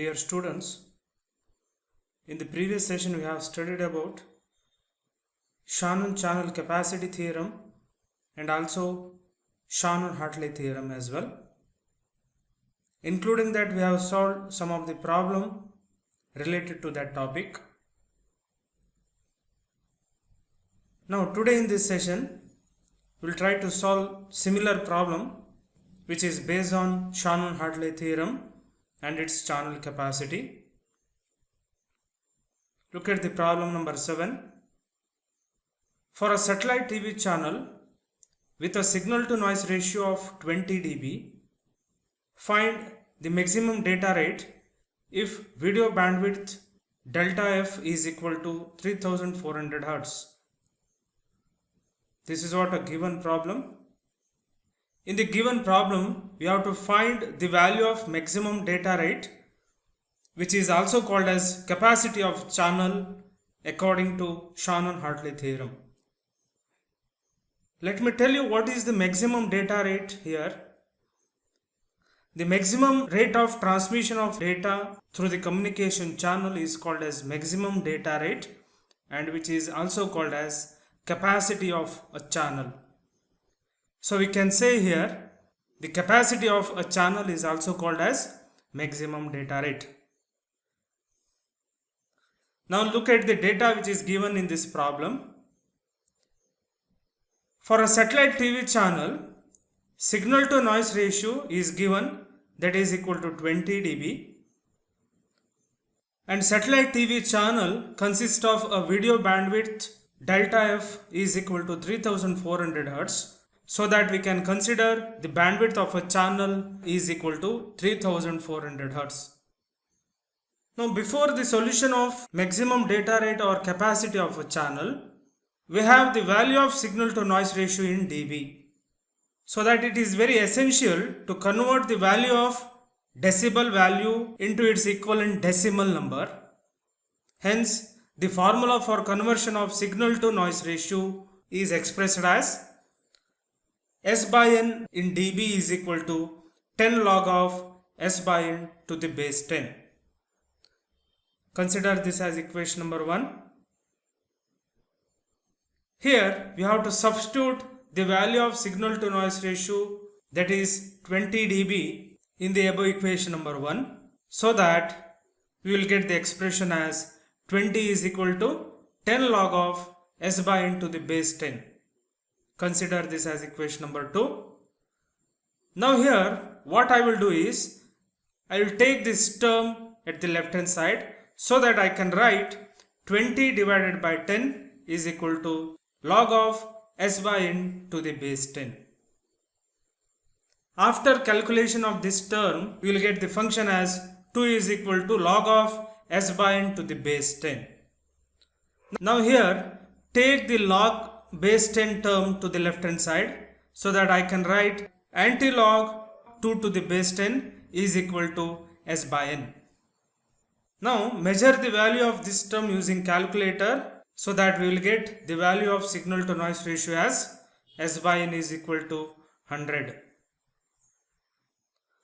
Dear students, in the previous session we have studied about Shannon channel capacity theorem and also Shannon-Hartley theorem as well. Including that, we have solved some of the problem related to that topic. Now today in this session we will try to solve similar problem which is based on Shannon-Hartley theorem and its channel capacity. Look at the problem number 7. For a satellite TV channel with a signal to noise ratio of 20 dB, find the maximum data rate if video bandwidth delta f is equal to 3400 Hz. This is what a given problem. In the given problem, we have to find the value of maximum data rate, which is also called as capacity of channel according to Shannon-Hartley theorem. Let me tell you what is the maximum data rate here. The maximum rate of transmission of data through the communication channel is called as maximum data rate, and which is also called as capacity of a channel. So we can say here the capacity of a channel is also called as maximum data rate. Now look at the data which is given in this problem. For a satellite TV channel, signal to noise ratio is given, that is equal to 20 dB, and satellite TV channel consists of a video bandwidth delta f is equal to 3400 Hz, so that we can consider the bandwidth of a channel is equal to 3400 Hz. Now before the solution of maximum data rate or capacity of a channel, we have the value of signal to noise ratio in dB, so that it is very essential to convert the value of decibel value into its equivalent decimal number. Hence, the formula for conversion of signal to noise ratio is expressed as S by n in dB is equal to 10 log of S by n to the base 10. Consider this as equation number 1. Here we have to substitute the value of signal to noise ratio, that is 20 dB, in the above equation number 1, so that we will get the expression as 20 is equal to 10 log of S by n to the base 10. Consider this as equation number 2. Now here what I will do is I will take this term at the left hand side, so that I can write 20 divided by 10 is equal to log of S by n to the base 10. After calculation of this term, we will get the function as 2 is equal to log of S by n to the base 10. Now here take the log base 10 term to the left hand side, so that I can write anti-log 2 to the base 10 is equal to S by n. Now measure the value of this term using calculator, so that we will get the value of signal to noise ratio as S by n is equal to 100.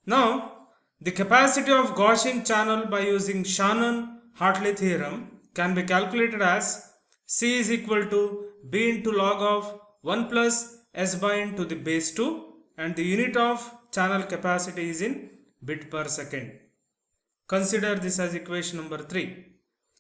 Now the capacity of Gaussian channel by using Shannon-Hartley theorem can be calculated as C is equal to B into log of 1 plus S by n to the base 2, and the unit of channel capacity is in bit per second. Consider this as equation number 3.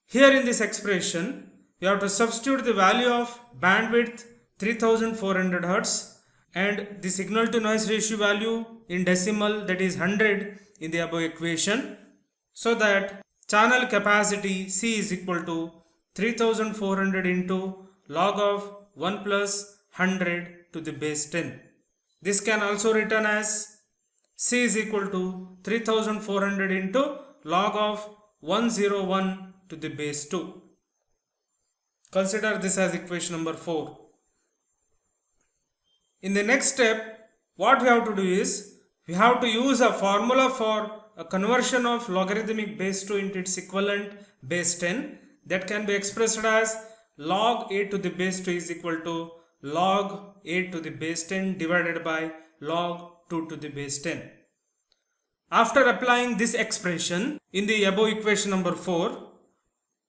Here in this expression, we have to substitute the value of bandwidth 3400 Hz and the signal to noise ratio value in decimal, that is 100, in the above equation, so that channel capacity C is equal to 3400 into log of 1 plus 100 to the base 10. This can also written as C is equal to 3400 into log of 101 to the base 2. Consider this as equation number 4. In the next step, what we have to do is we have to use a formula for a conversion of logarithmic base 2 into its equivalent base 10, that can be expressed as log a to the base 2 is equal to log a to the base 10 divided by log 2 to the base 10. After applying this expression in the above equation number 4,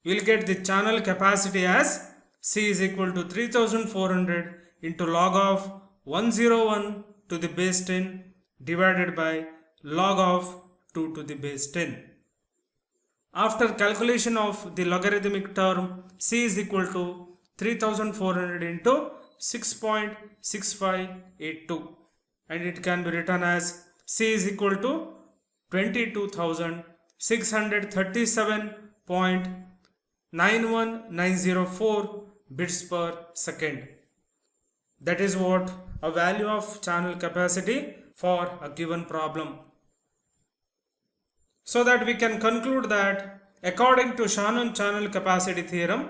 we will get the channel capacity as C is equal to 3400 into log of 101 to the base 10 divided by log of 2 to the base 10. After calculation of the logarithmic term, C is equal to 3400 into 6.6582, and it can be written as C is equal to 22,637.91904 bits per second. That is what a value of channel capacity for a given problem. So that we can conclude that according to Shannon channel capacity theorem,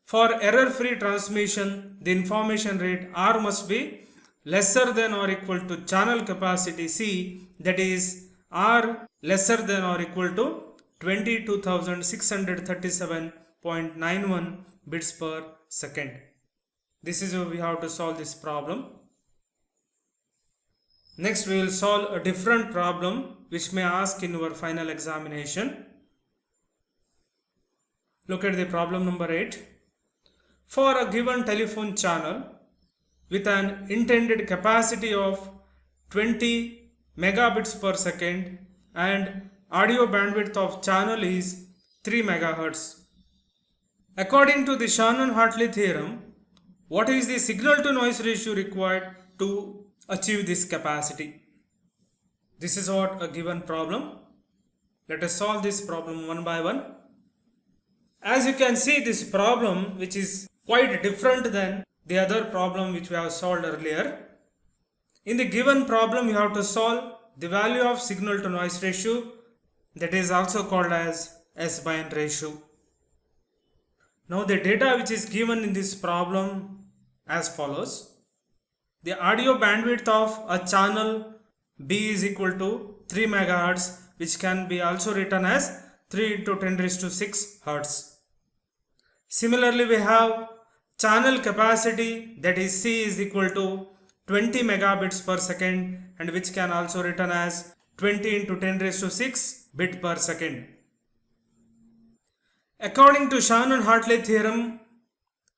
for error-free transmission, the information rate R must be lesser than or equal to channel capacity C, that is R lesser than or equal to 22,637.91 bits per second. This is how we have to solve this problem. Next we will solve a different problem which may ask in your final examination. Look at the problem number 8. For a given telephone channel with an intended capacity of 20 megabits per second and audio bandwidth of channel is 3 megahertz. According to the Shannon-Hartley theorem, what is the signal to noise ratio required to achieve this capacity? This is what a given problem. Let us solve this problem one by one. As you can see, this problem, which is quite different than the other problem which we have solved earlier. In the given problem, you have to solve the value of signal to noise ratio, that is also called as S/N ratio. Now the data which is given in this problem as follows. The audio bandwidth of a channel B is equal to 3 megahertz, which can be also written as 3 into 10 raised to 6 hertz. Similarly, we have channel capacity, that is C is equal to 20 megabits per second, and which can also written as 20 into 10 raised to 6 bit per second. According to Shannon-Hartley theorem,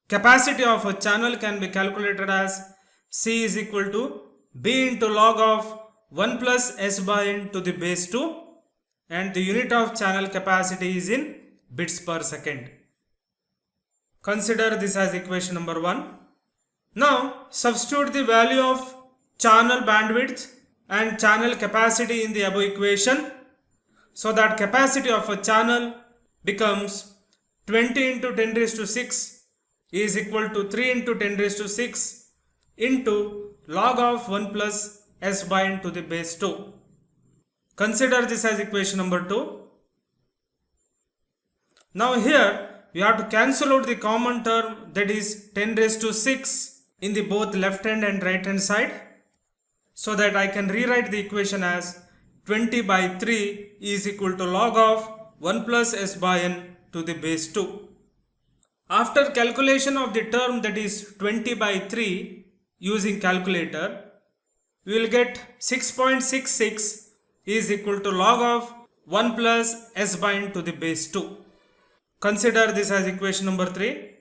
capacity of a channel can be calculated as C is equal to B into log of 1 plus S/n to the base 2, and the unit of channel capacity is in bits per second. Consider this as equation number 1. Now substitute the value of channel bandwidth and channel capacity in the above equation, so that capacity of a channel becomes 20 into 10 raised to 6 is equal to 3 into 10 raised to 6 into log of 1 plus S/n to the base 2. Consider this as equation number 2. Now here we have to cancel out the common term, that is 10 raised to 6 in the both left hand and right hand side, so that I can rewrite the equation as 20 by 3 is equal to log of 1 plus S/n to the base 2. After calculation of the term, that is 20 by 3 using calculator, we will get 6.66 is equal to log of 1 plus S/n to the base 2. Consider this as equation number 3.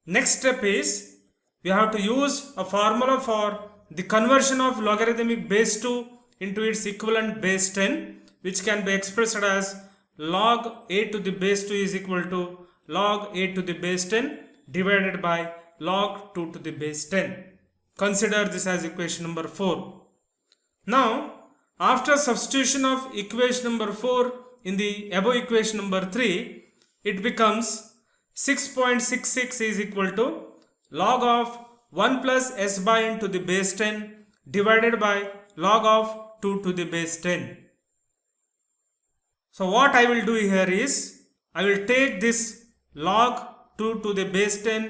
Next step is we have to use a formula for the conversion of logarithmic base 2 into its equivalent base 10, which can be expressed as log a to the base 2 is equal to log a to the base 10 divided by log 2 to the base 10. Consider this as equation number 4. Now, after substitution of equation number 4 in the above equation number 3, it becomes 6.66 is equal to log of 1 plus S/n to the base 10 divided by log of 2 to the base 10. So what I will do here is, I will take this log 2 to the base 10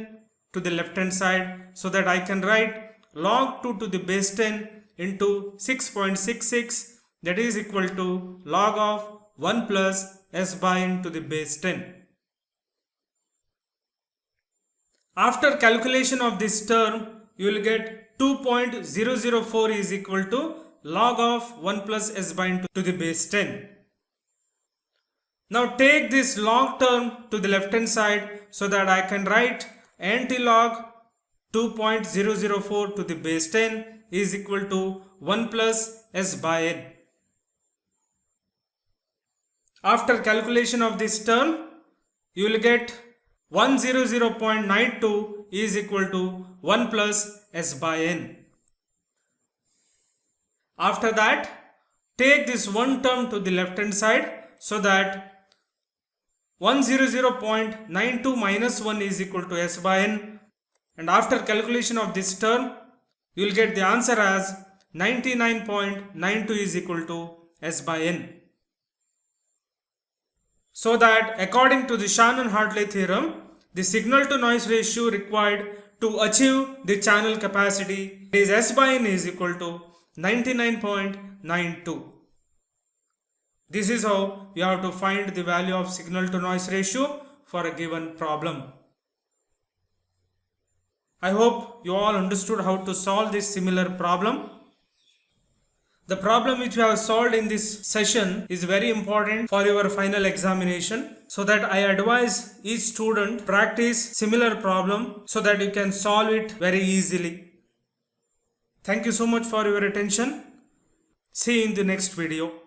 to the left hand side, so that I can write log 2 to the base 10 into 6.66, that is equal to log of 1 plus S/n to the base 10. After calculation of this term, you will get 2.004 is equal to log of 1 plus s by n to the base 10. Now take this log term to the left hand side so that I can write antilog 2.004 to the base 10 is equal to 1 plus s by n. After calculation of this term, you will get 100.92 is equal to 1 plus s by n. After that, take this one term to the left hand side so that 100.92 minus 1 is equal to s by n, and after calculation of this term, you will get the answer as 99.92 is equal to s by n. So that according to the Shannon-Hartley theorem, the signal to noise ratio required to achieve the channel capacity is s by n is equal to 99.92. This is how you have to find the value of signal to noise ratio for a given problem. I hope you all understood how to solve this similar problem. The problem which we have solved in this session is very important for your final examination, so that I advise each student practice similar problem so that you can solve it very easily. Thank you so much for your attention. See you in the next video.